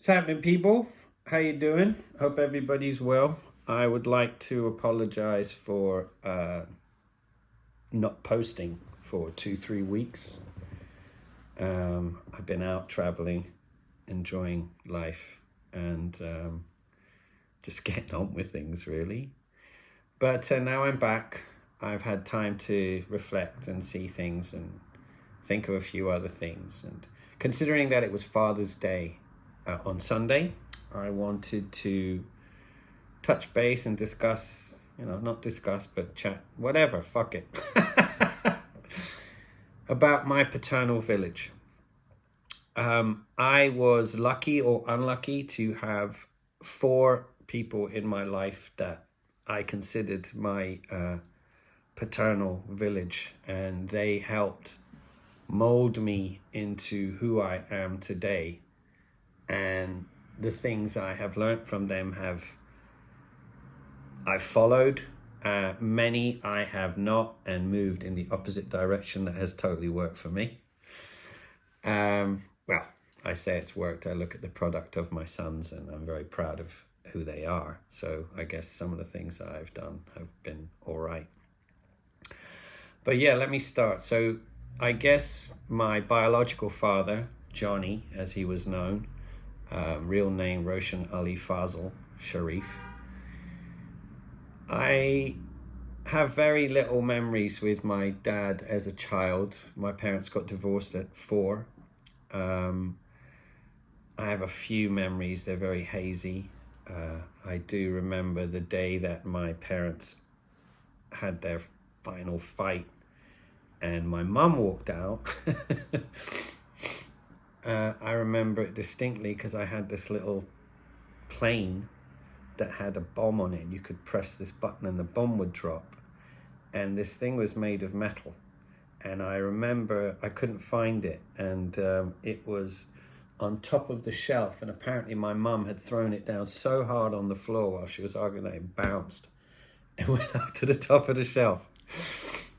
What's happening, people? How you doing? Hope everybody's well. I would like to apologize for not posting for 2-3 weeks. I've been out traveling, enjoying life, and just getting on with things, really. But now I'm back. I've had time to reflect and see things and think of a few other things. And considering that it was Father's Day on Sunday, I wanted to touch base and discuss, not discuss, but chat, whatever, fuck it, about my paternal village. I was lucky or unlucky to have 4 people in my life that I considered my paternal village, and they helped mold me into who I am today. And the things I have learned from them I've followed. Many I have not, and moved in the opposite direction that has totally worked for me. Well, I say it's worked. I look at the product of my sons and I'm very proud of who they are. So I guess some of the things that I've done have been all right. But yeah, let me start. So I guess my biological father, Johnny, as he was known, real name Roshan Ali Fazl Sharif. I have very little memories with my dad as a child. My parents got divorced at 4. I have a few memories. They're very hazy. I do remember the day that my parents had their final fight and my mum walked out. I remember it distinctly because I had this little plane that had a bomb on it. You could press this button and the bomb would drop. And this thing was made of metal. And I remember I couldn't find it. And it was on top of the shelf. And apparently my mum had thrown it down so hard on the floor while she was arguing that it bounced and went up to the top of the shelf.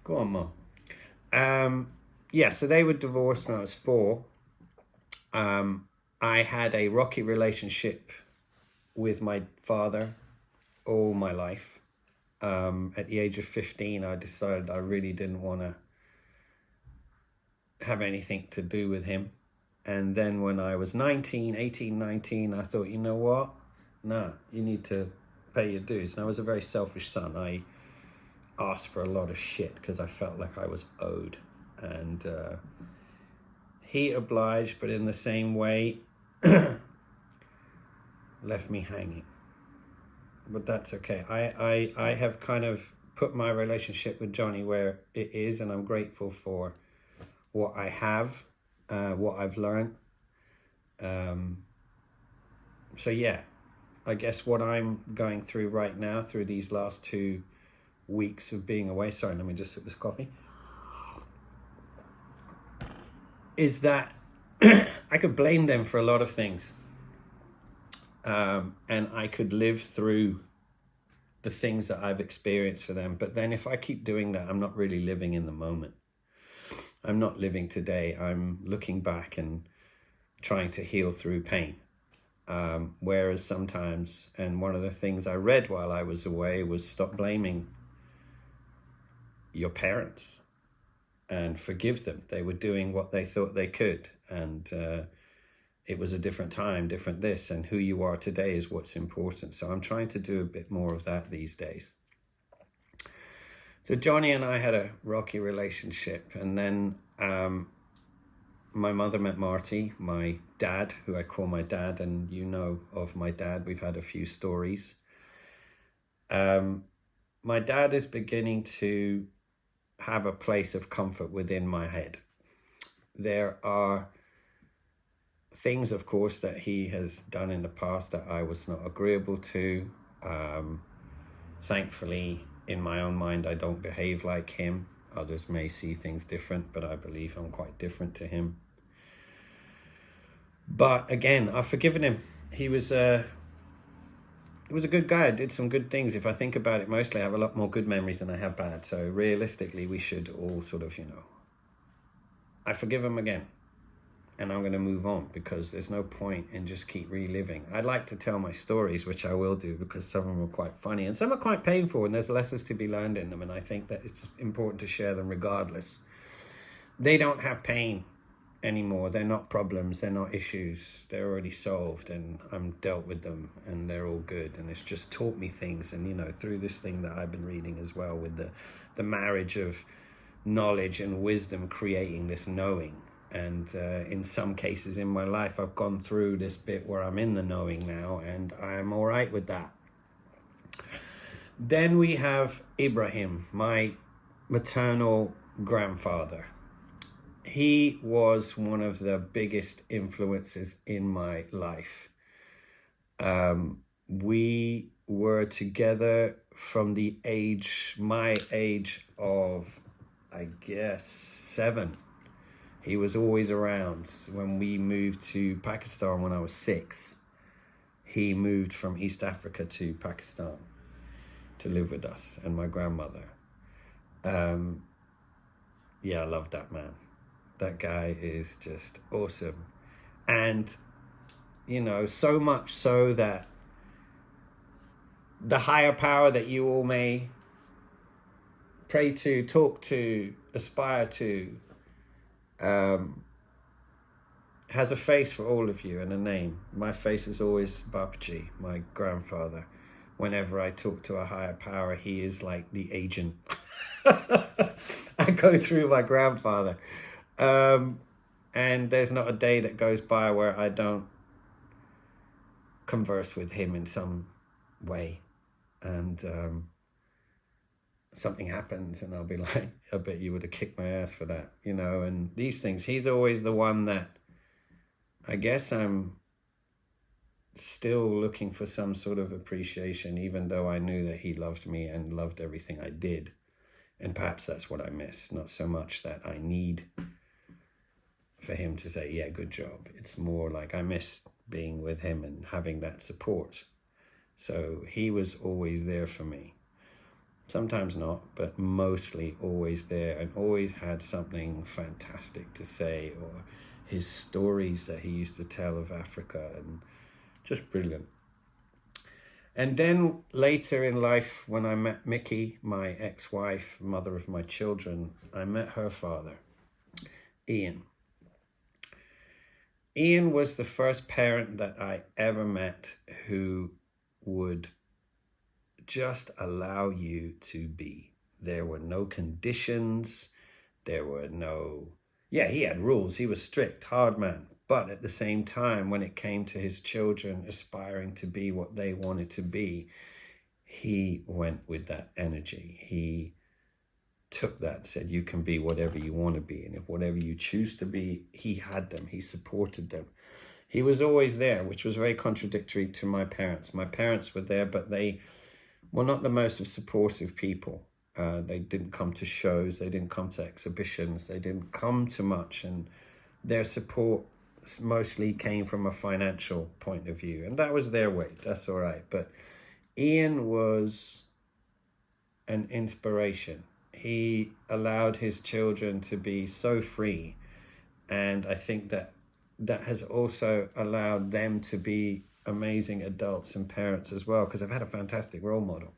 Go on, Mum. Yeah, so they were divorced when I was 4. I had a rocky relationship with my father all my life. At the age of 15, I decided I really didn't want to have anything to do with him. And then when I was 19, I thought, you know what? Nah, you need to pay your dues. And I was a very selfish son. I asked for a lot of shit because I felt like I was owed. And he obliged, but in the same way, left me hanging. But that's okay. I have kind of put my relationship with Johnny where it is, and I'm grateful for what I have, what I've learned. So yeah, I guess what I'm going through right now, through these last 2 weeks of being away, sorry, let me just sip this coffee, is that I could blame them for a lot of things. And I could live through the things that I've experienced for them. But then if I keep doing that, I'm not really living in the moment. I'm not living today. I'm looking back and trying to heal through pain. Whereas sometimes, and one of the things I read while I was away was stop blaming your parents and forgive them. They were doing what they thought they could. And it was a different time, different this, and who you are today is what's important. So I'm trying to do a bit more of that these days. So Johnny and I had a rocky relationship, and then my mother met Marty, my dad, who I call my dad, and you know of my dad. We've had a few stories. My dad is beginning to have a place of comfort within my head. There are things, of course, that he has done in the past that I was not agreeable to. Thankfully, in my own mind, I don't behave like him. Others may see things different, but I believe I'm quite different to him. But again, I've forgiven him. He was a good guy. I did some good things. If I think about it, mostly I have a lot more good memories than I have bad. So realistically, we should all sort of, I forgive him again. and I'm going to move on, because there's no point in just keep reliving. I like to tell my stories, which I will do, because some of them are quite funny and some are quite painful, and there's lessons to be learned in them, and I think that it's important to share them regardless. They don't have pain anymore. They're not problems, they're not issues, they're already solved, and I'm dealt with them, and they're all good. And it's just taught me things. And, you know, through this thing that I've been reading as well, with the marriage of knowledge and wisdom creating this knowing. And in some cases in my life, I've gone through this bit where I'm in the knowing now, and I'm all right with that. Then we have Ibrahim, my maternal grandfather. He was one of the biggest influences in my life. We were together from my age of, I guess, 7. He was always around. When we moved to Pakistan when I was 6, he moved from East Africa to Pakistan to live with us and my grandmother. Yeah, I love that man. That guy is just awesome. And, you know, so much so that the higher power that you all may pray to, talk to, aspire to, has a face for all of you and a name. My face is always Bapaji, my grandfather. Whenever I talk to a higher power, he is like the agent. I go through my grandfather. And there's not a day that goes by where I don't converse with him in some way. And something happens and I'll be like, I bet you would have kicked my ass for that, you know. And these things, he's always the one that I guess I'm still looking for some sort of appreciation, even though I knew that he loved me and loved everything I did. And perhaps that's what I miss. Not so much that I need for him to say, yeah, good job. It's more like I miss being with him and having that support. So he was always there for me. Sometimes not, but mostly always there, and always had something fantastic to say, or his stories that he used to tell of Africa, and just brilliant. And then later in life, when I met Mickey, my ex-wife, mother of my children, I met her father, Ian. Ian was the first parent that I ever met who would just allow you to be. There were no conditions. There were no... Yeah, he had rules. He was strict, hard man. But at the same time, when it came to his children aspiring to be what they wanted to be, he went with that energy. He took that and said, you can be whatever you want to be. And if whatever you choose to be, he had them. He supported them. He was always there, which was very contradictory to my parents. My parents were there, but they were not the most supportive people. They didn't come to shows. They didn't come to exhibitions. They didn't come to much. And their support mostly came from a financial point of view. And that was their way. That's all right. But Ian was an inspiration. He allowed his children to be so free. And I think that has also allowed them to be amazing adults and parents as well, because I've had a fantastic role model.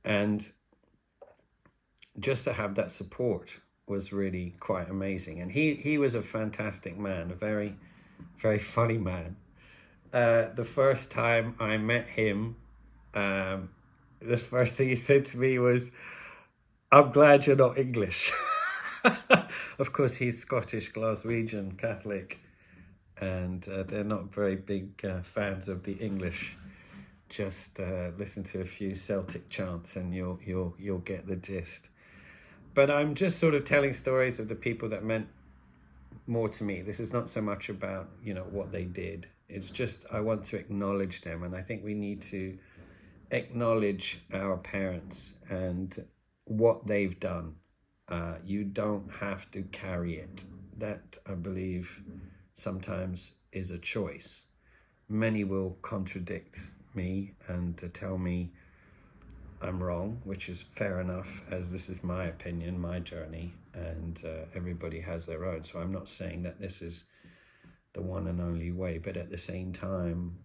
And just to have that support was really quite amazing. And he was a fantastic man, a very, very funny man. The first time I met him, the first thing he said to me was, I'm glad you're not English. Of course, he's Scottish, Glaswegian, Catholic, and they're not very big fans of the English. Just listen to a few Celtic chants and you'll get the gist. But I'm just sort of telling stories of the people that meant more to me. This is not so much about, you know, what they did. It's just I want to acknowledge them, and I think we need to acknowledge our parents and what they've done. You don't have to carry it. That, I believe, sometimes is a choice. Many will contradict me and to tell me I'm wrong, which is fair enough, as this is my opinion, my journey, and everybody has their own. So I'm not saying that this is the one and only way. But at the same time,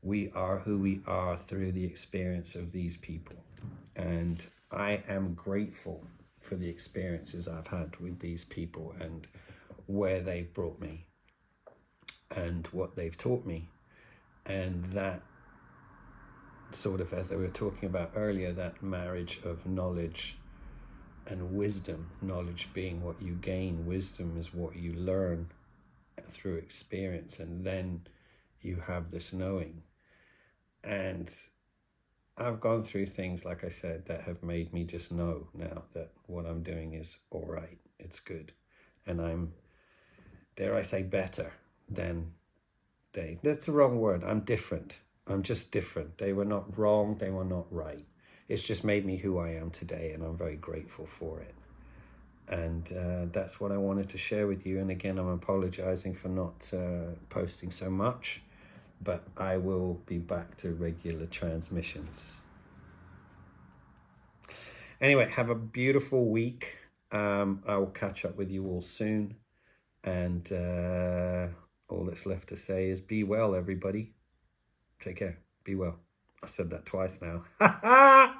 we are who we are through the experience of these people. And I am grateful for the experiences I've had with these people and where they've brought me and what they've taught me. And that sort of, as I were talking about earlier, that marriage of knowledge and wisdom, knowledge being what you gain, wisdom is what you learn through experience, and then you have this knowing. And I've gone through things, like I said, that have made me just know now that what I'm doing is all right, it's good. And I'm, dare I say, better than they. That's the wrong word. I'm different. I'm just different. They were not wrong. They were not right. It's just made me who I am today, and I'm very grateful for it. And that's what I wanted to share with you. And again, I'm apologizing for not posting so much, but I will be back to regular transmissions. Anyway, have a beautiful week. I will catch up with you all soon. And all that's left to say is be well, everybody. Take care. Be well. I said that twice now.